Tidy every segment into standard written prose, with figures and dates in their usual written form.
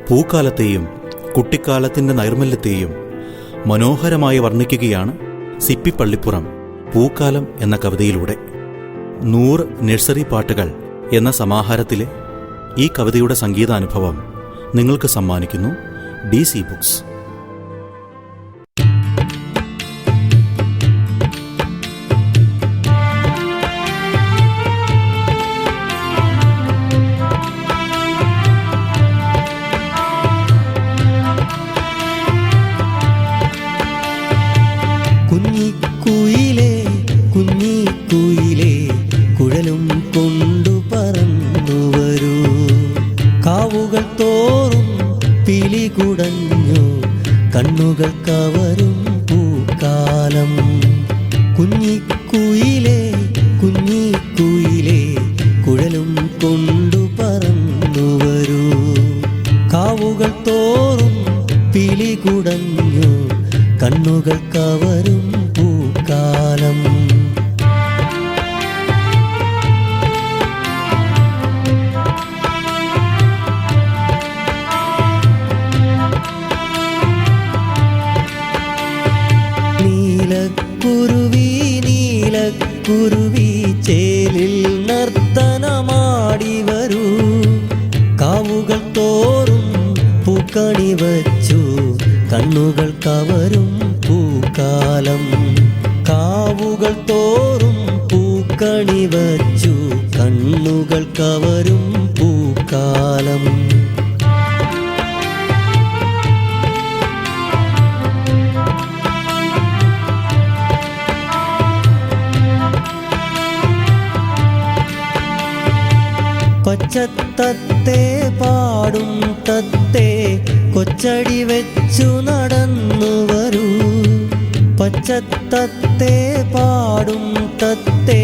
പൂക്കാലത്തെയും കുട്ടിക്കാലത്തിൻ്റെ നൈർമല്യത്തെയും മനോഹരമായി വർണ്ണിക്കുകയാണ് സിപ്പി പള്ളിപ്പുറം പൂക്കാലം എന്ന കവിതയിലൂടെ. 100 നഴ്സറി പാട്ടുകൾ എന്ന സമാഹാരത്തിലെ ഈ കവിതയുടെ സംഗീതാനുഭവം നിങ്ങൾക്ക് സമ്മാനിക്കുന്നു DC ബുക്സ്. കുഞ്ഞിക്കുയിലേ കുഞ്ഞിക്കുയിലേ കുഴലും കൊണ്ടു പറന്നു വരൂ, കാവുകൾ തോറും പിലികുടഞ്ഞു കണ്ണുകൾ കവരും പൂക്കാലം. കുഞ്ഞിക്കുയിലേ കുഞ്ഞിക്കുയിലേ കുഴലും കൊണ്ടു പറന്നു വരൂ, കാവുകൾ തോറും പിലികുടഞ്ഞു കണ്ണുകൾ കവരും പൂക്കാലം. നീലക്കുരുവി നീലക്കുരുവി ചേലിൽ നർത്തനമാടി വരൂ, കാവുകൾ തോറും പൂക്കണി വച്ചു കണ്ണുകൾ കവരും പൂക്കാലം. കാവുകൾ തോറും പൂക്കണി വച്ചു കണ്ണുകൾ കവരും പൂക്കാലം. പച്ചത്തത്തെ പാടും തത്തെ കൊച്ചടി വെച്ചു നടന്നു വരൂ, പച്ചത്തത്തെ പാടും തത്തെ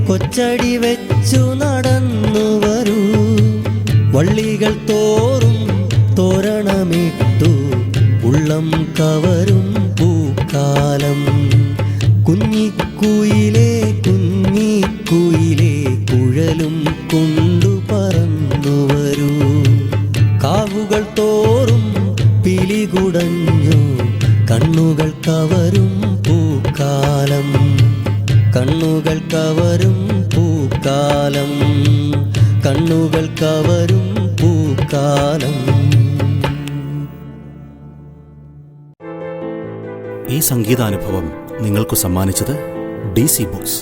കൊച്ചടി വെച്ചു നടന്നു വരൂ, വള്ളികൾ തോറും തോരണമിട്ടു ഉള്ളം കവരും പൂക്കാലം. കുഞ്ഞിക്കുയിലേ കുഞ്ഞിക്കുയിലേ കുഴലും കൊണ്ടു പറന്നു വരൂ, കാവുകൾ തോറും പിലികുടഞ്ഞു കണ്ണുകൾ കവരും പൂക്കാലം. കണ്ണുകൾ കവരും പൂക്കാലം, കണ്ണുകൾ കവരും പൂക്കാലം. ഈ സംഗീതാനുഭവം നിങ്ങൾക്ക് സമ്മാനിച്ചത് DC ബുക്സ്.